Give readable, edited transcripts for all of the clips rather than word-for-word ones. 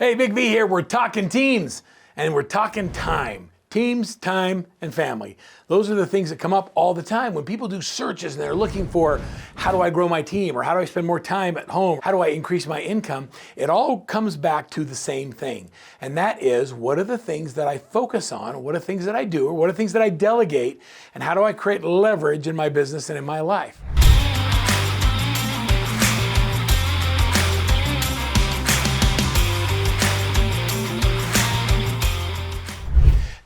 Hey, Big V here. We're talking teams and we're talking time. Teams, time, and family. Those are the things that come up all the time when people do searches and they're looking for how do I grow my team or how do I spend more time at home? How do I increase my income? It all comes back to the same thing. And that is, what are the things that I focus on? What are the things that I do? Or what are the things that I delegate? And how do I create leverage in my business and in my life?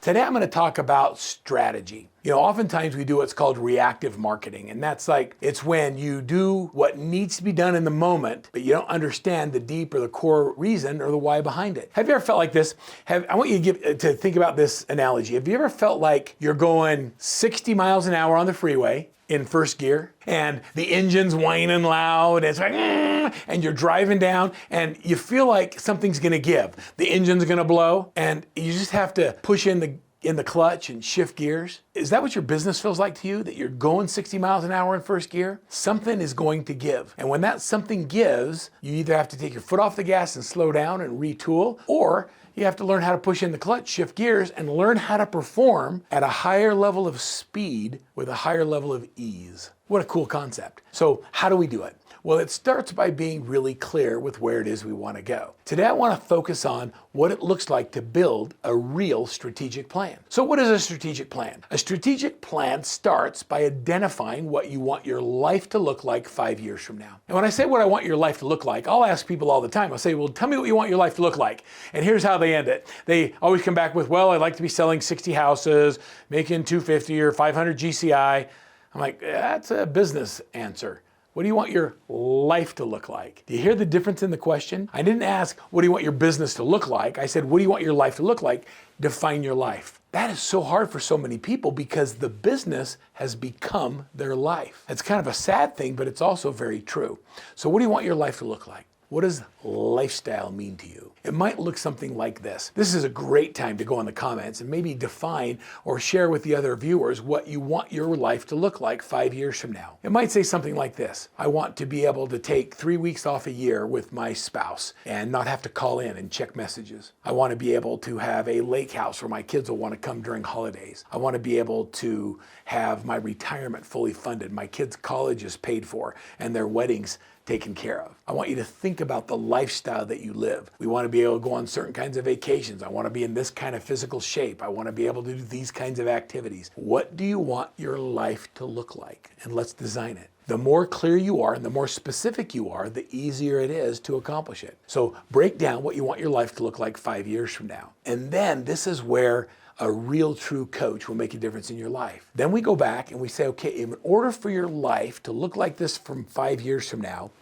Today I'm going to talk about strategy. Oftentimes we do what's called reactive marketing, and that's like, it's when you do what needs to be done in the moment, but you don't understand the deep or the core reason or the why behind it. Have you ever felt like this? I want you to think about this analogy. Have you ever felt like you're going 60 miles an hour on the freeway in first gear and the engine's whining loud, and it's like, and you're driving down and you feel like something's gonna give. The engine's gonna blow and you just have to push in the clutch and shift gears. Is that what your business feels like to you? That you're going 60 miles an hour in first gear? Something is going to give. And when that something gives, you either have to take your foot off the gas and slow down and retool, or you have to learn how to push in the clutch, shift gears, and learn how to perform at a higher level of speed with a higher level of ease. What a cool concept. So how do we do it? Well, it starts by being really clear with where it is we want to go. Today, I want to focus on what it looks like to build a real strategic plan. So what is a strategic plan? A strategic plan starts by identifying what you want your life to look like 5 years from now. And when I say what I want your life to look like, I'll ask people all the time. I'll say, well, tell me what you want your life to look like. And here's how they end it. They always come back with, well, I'd like to be selling 60 houses, making 250 or 500 GCI. I'm like, that's a business answer. What do you want your life to look like? Do you hear the difference in the question? I didn't ask, what do you want your business to look like? I said, what do you want your life to look like? Define your life. That is so hard for so many people because the business has become their life. It's kind of a sad thing, but it's also very true. So what do you want your life to look like? What does lifestyle mean to you? It might look something like this. This is a great time to go in the comments and maybe define or share with the other viewers what you want your life to look like 5 years from now. It might say something like this. I want to be able to take 3 weeks off a year with my spouse and not have to call in and check messages. I want to be able to have a lake house where my kids will want to come during holidays. I want to be able to have my retirement fully funded, my kids' college is paid for, and their weddings taken care of. I want you to think about the lifestyle that you live. We want to be able to go on certain kinds of vacations. I want to be in this kind of physical shape. I want to be able to do these kinds of activities. What do you want your life to look like? And let's design it. The more clear you are and the more specific you are, the easier it is to accomplish it. So break down what you want your life to look like 5 years from now. And then this is where a real true coach will make a difference in your life. Then we go back and we say, okay, in order for your life to look like this from 5 years from now,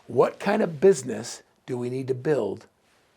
what kind of business do we need to build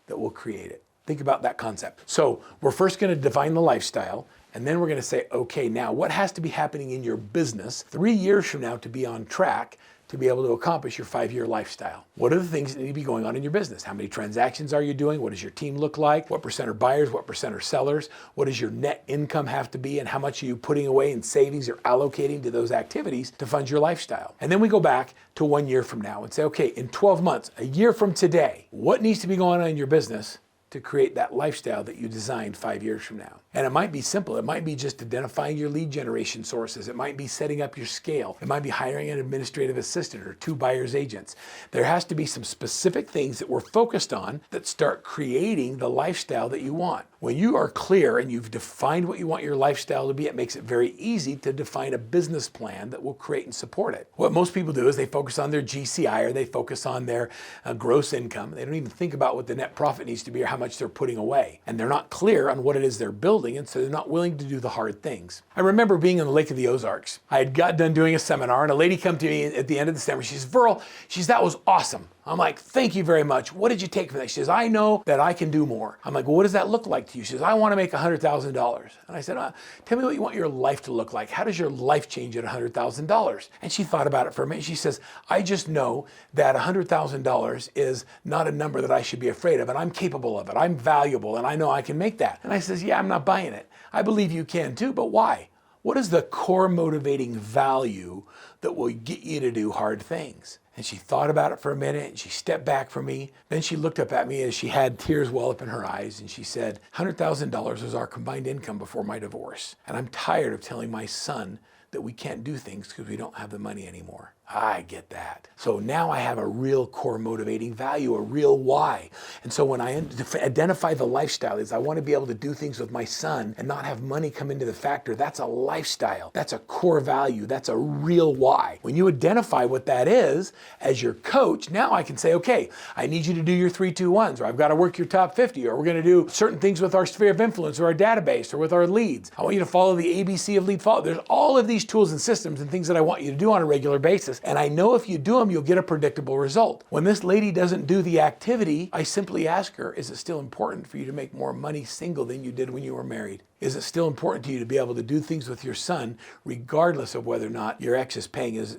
that will create it? Think about that concept. So we're first going to define the lifestyle, and then we're going to say, okay, now what has to be happening in your business 3 years from now to be on track to be able to accomplish your 5-year lifestyle? What are the things that need to be going on in your business? How many transactions are you doing? What does your team look like? What percent are buyers? What percent are sellers? What does your net income have to be? And how much are you putting away in savings or allocating to those activities to fund your lifestyle? And then we go back to 1 year from now and say, okay, in 12 months, a year from today, what needs to be going on in your business to create that lifestyle that you designed 5 years from now? And it might be simple. It might be just identifying your lead generation sources. It might be setting up your scale. It might be hiring an administrative assistant or 2 buyer's agents. There has to be some specific things that we're focused on that start creating the lifestyle that you want. When you are clear and you've defined what you want your lifestyle to be, it makes it very easy to define a business plan that will create and support it. What most people do is they focus on their GCI or they focus on their gross income. They don't even think about what the net profit needs to be or how much they're putting away. And they're not clear on what it is they're building, and so they're not willing to do the hard things. I remember being in the Lake of the Ozarks. I had got done doing a seminar, and a lady come to me at the end of the seminar. She says, Verl, that was awesome. I'm like, thank you very much. What did you take from that? She says, I know that I can do more. I'm like, well, what does that look like to you? She says, I want to make $100,000. And I said, tell me what you want your life to look like. How does your life change at $100,000? And she thought about it for a minute. She says, I just know that $100,000 is not a number that I should be afraid of, and I'm capable of it. I'm valuable, and I know I can make that. And I says, yeah, I'm not buying it. I believe you can too, but why? What is the core motivating value that will get you to do hard things? And she thought about it for a minute and she stepped back from me. Then she looked up at me as she had tears well up in her eyes and she said, $100,000 was our combined income before my divorce. And I'm tired of telling my son that we can't do things because we don't have the money anymore. I get that. So now I have a real core motivating value, a real why. And so when I identify the lifestyle is I want to be able to do things with my son and not have money come into the factor. That's a lifestyle. That's a core value. That's a real why. When you identify what that is as your coach, now I can say, okay, I need you to do your 3-2-1s, or I've got to work your top 50, or we're going to do certain things with our sphere of influence or our database or with our leads. I want you to follow the ABC of lead follow. There's all of these tools and systems and things that I want you to do on a regular basis. And I know if you do them, you'll get a predictable result. When this lady doesn't do the activity, I simply ask her, is it still important for you to make more money single than you did when you were married? Is it still important to you to be able to do things with your son, regardless of whether or not your ex is paying as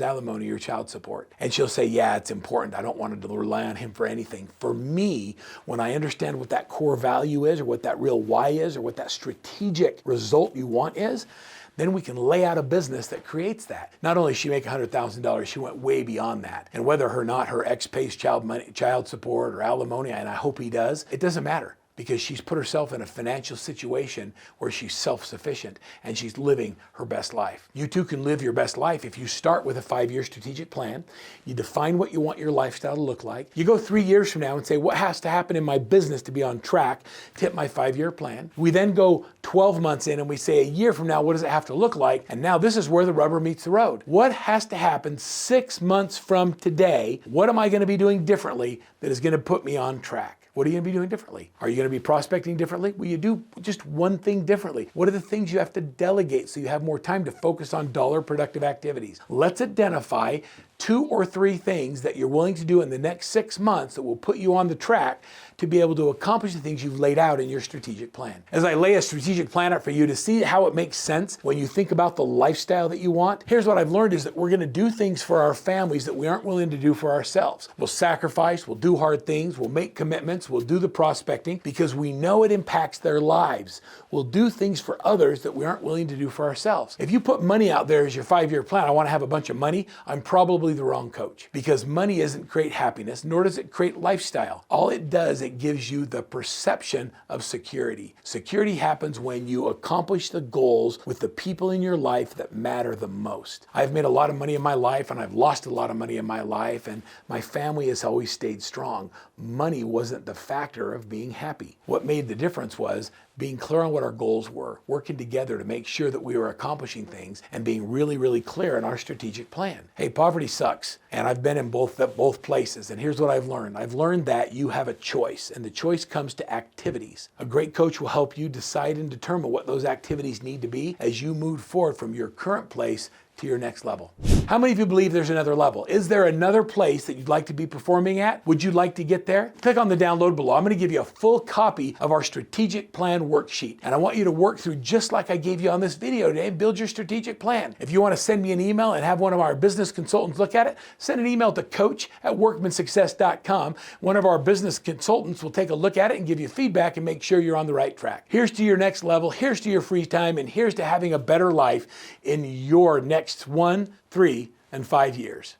alimony or child support? And she'll say, yeah, it's important. I don't want to rely on him for anything. For me, when I understand what that core value is, or what that real why is, or what that strategic result you want is, then we can lay out a business that creates that. Not only does she make $100,000, she went way beyond that. And whether or not her ex pays child support or alimony, and I hope he does, it doesn't matter, because she's put herself in a financial situation where she's self-sufficient and she's living her best life. You too can live your best life if you start with a 5-year strategic plan. You define what you want your lifestyle to look like. You go 3 years from now and say, what has to happen in my business to be on track to hit my 5-year plan? We then go 12 months in and we say, a year from now, what does it have to look like? And now this is where the rubber meets the road. What has to happen 6 months from today? What am I going to be doing differently that is going to put me on track? What are you going to be doing differently? Are you going to be prospecting differently? Will you do just one thing differently? What are the things you have to delegate so you have more time to focus on dollar productive activities? Let's identify 2 or 3 things that you're willing to do in the next 6 months that will put you on the track to be able to accomplish the things you've laid out in your strategic plan. As I lay a strategic plan out for you to see how it makes sense when you think about the lifestyle that you want, here's what I've learned is that we're going to do things for our families that we aren't willing to do for ourselves. We'll sacrifice, we'll do hard things, we'll make commitments, we'll do the prospecting because we know it impacts their lives. We'll do things for others that we aren't willing to do for ourselves. If you put money out there as your 5-year plan, I want to have a bunch of money, I'm probably the wrong coach, because money doesn't create happiness, nor does it create lifestyle. All it does, it gives you the perception of security. Security happens when you accomplish the goals with the people in your life that matter the most. I've made a lot of money in my life and I've lost a lot of money in my life, and my family has always stayed strong. Money wasn't the factor of being happy. What made the difference was being clear on what our goals were, working together to make sure that we were accomplishing things, and being really, really clear in our strategic plan. Hey, poverty sucks, and I've been in both places, and here's what I've learned. I've learned that you have a choice, and the choice comes to activities. A great coach will help you decide and determine what those activities need to be as you move forward from your current place to your next level. How many of you believe there's another level? Is there another place that you'd like to be performing at? Would you like to get there? Click on the download below. I'm going to give you a full copy of our strategic plan worksheet. And I want you to work through just like I gave you on this video today, build your strategic plan. If you want to send me an email and have one of our business consultants look at it, send an email to coach@workmansuccess.com. One of our business consultants will take a look at it and give you feedback and make sure you're on the right track. Here's to your next level. Here's to your free time. And here's to having a better life in your next 1, 3, and 5 years.